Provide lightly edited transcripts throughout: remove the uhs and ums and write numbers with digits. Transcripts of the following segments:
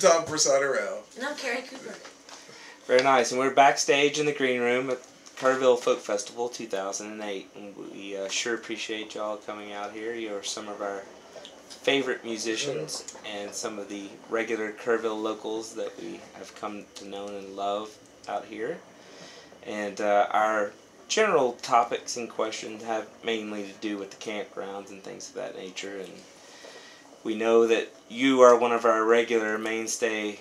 Tom Prasada-Rao. And I'm Carrie Cooper. Very nice. And we're backstage in the green room at Kerrville Folk Festival 2008. And we sure appreciate y'all coming out here. You're some of our favorite musicians and some of the regular Kerrville locals that we have come to know and love out here. And our general topics and questions have mainly to do with the campgrounds and things of that nature. And we know that you are one of our regular mainstay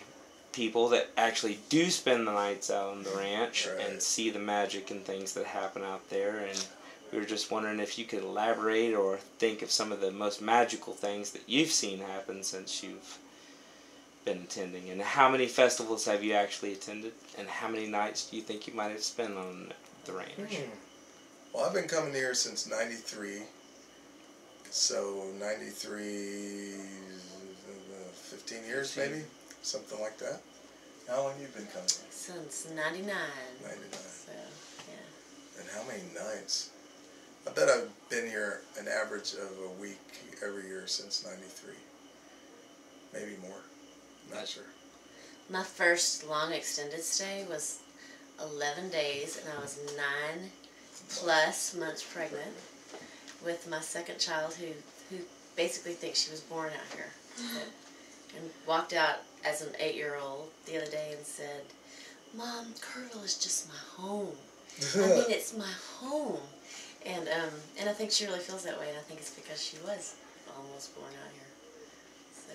people that actually do spend the nights out on the ranch and see the magic and things that happen out there. And we were just wondering if you could elaborate or think of some of the most magical things that you've seen happen since you've been attending. And how many festivals have you actually attended? And how many nights do you think you might have spent on the ranch? Well, I've been coming here since '93. So 93, 15 years maybe? Something like that. How long have you been coming here? Since 99. 99. So, yeah. And how many nights? I bet I've been here an average of a week every year since '93. Maybe more. Not sure. My first long extended stay was 11 days, and I was 9+ months pregnant with my second child, who basically thinks she was born out here. And walked out as an 8-year-old the other day and said, "Mom, Kerrville is just my home. I mean, it's my home." And I think she really feels that way, and I think it's because she was almost born out here. So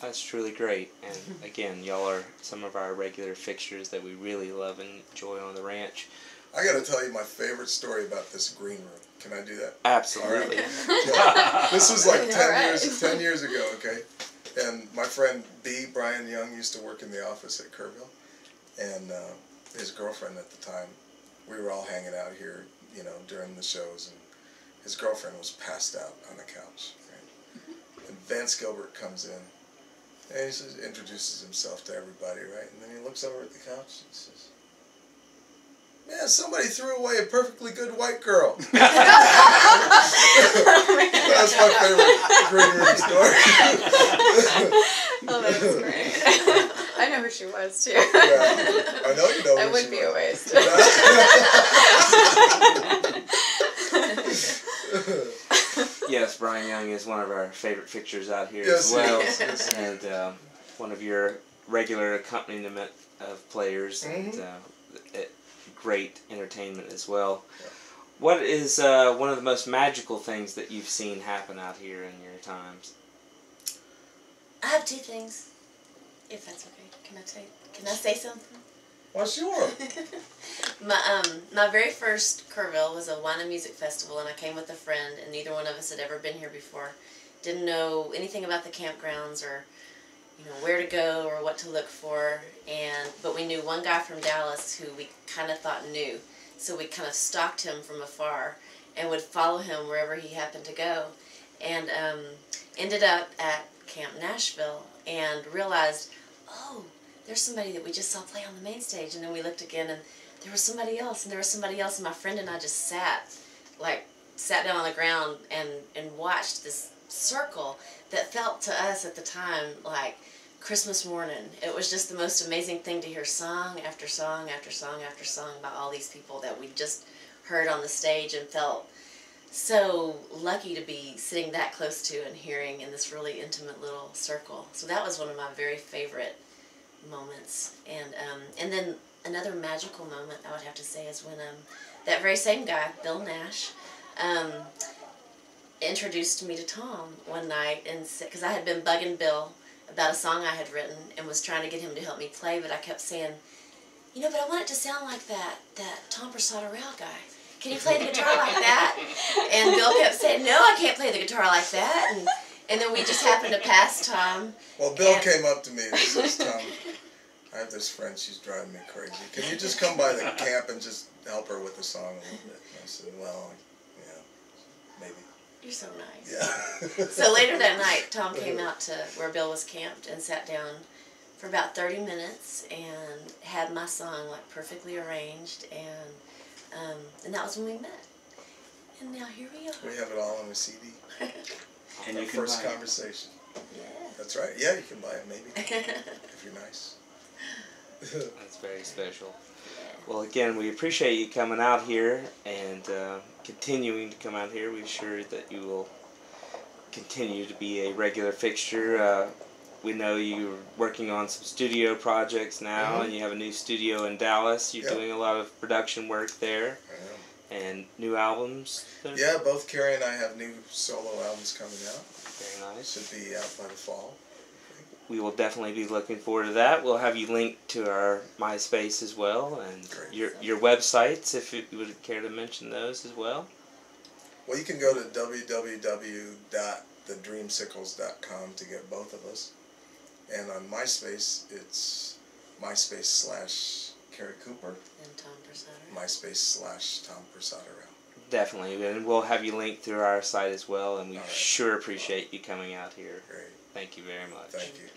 that's truly great. And again, y'all are some of our regular fixtures that we really love and enjoy on the ranch. I got to tell you my favorite story about this green room. Can I do that? Absolutely. Right. This was like 10 years ago, okay? And my friend Brian Young, used to work in the office at Kerrville, and his girlfriend at the time, we were all hanging out here, you know, during the shows, and his girlfriend was passed out on the couch, right? And Vance Gilbert comes in, and he says, introduces himself to everybody, right? And then he looks over at the couch and says, "Man, somebody threw away a perfectly good white girl." That's my favorite green room story. Oh, that's great. I know who she was, too. Yeah, I know you know That who would she be was. a waste. Yes, Brian Young is one of our favorite fixtures out here Yes, as well. yes. And one of your regular accompaniment of players. And great entertainment as well. Yeah. What is one of the most magical things that you've seen happen out here in your times? I have 2 things, if that's okay. Can I say something? Well, sure. My very first Kerrville was a wine and music festival, and I came with a friend, and neither one of us had ever been here before. Didn't know anything about the campgrounds or, you know, where to go or what to look for, but we knew one guy from Dallas who we kind of thought knew, so we kind of stalked him from afar and would follow him wherever he happened to go, and ended up at Camp Nashville and realized, oh, there's somebody that we just saw play on the main stage. And then we looked again, and there was somebody else, and there was somebody else, and my friend and I just sat down on the ground and watched this circle that felt to us at the time like Christmas morning. It was just the most amazing thing to hear song after song after song after song about all these people that we just heard on the stage and felt so lucky to be sitting that close to and hearing in this really intimate little circle. So that was one of my very favorite moments. And then another magical moment I would have to say is when that very same guy, Bill Nash, introduced me to Tom one night, and because I had been bugging Bill about a song I had written and was trying to get him to help me play, but I kept saying, "You know, but I want it to sound like that Tom Prasada-Rao guy. Can you play the guitar like that?" And Bill kept saying, "No, I can't play the guitar like that." And then we just happened to pass Tom. Well, Bill came up to me and says, "Tom, I have this friend, she's driving me crazy. Can you just come by the camp and just help her with the song a little bit?" And I said, "Well, yeah, maybe." You're so nice. Yeah. So later that night, Tom came out to where Bill was camped and sat down for about 30 minutes and had my song like perfectly arranged, and that was when we met. And now here we are. We have it all on a CD. And you can First buy it. conversation. Yeah. That's right. Yeah, you can buy them maybe if you're nice. That's very special. Well, again, we appreciate you coming out here and continuing to come out here. We're sure that you will continue to be a regular fixture. We know you're working on some studio projects now, and you have a new studio in Dallas. You're doing a lot of production work there. I am. And new albums. Yeah, both Carrie and I have new solo albums coming out. Very nice. Should be out by the fall. We will definitely be looking forward to that. We'll have you linked to our MySpace as well, and your websites, if you would care to mention those as well. Well, you can go to www.thedreamsickles.com to get both of us. And on MySpace, it's MySpace/Carrie Cooper. And Tom Prasada-Rao. MySpace/Tom Prasada-Rao. Definitely, and we'll have you linked through our site as well, and we sure appreciate you coming out here. Great. Thank you very much. Thank you.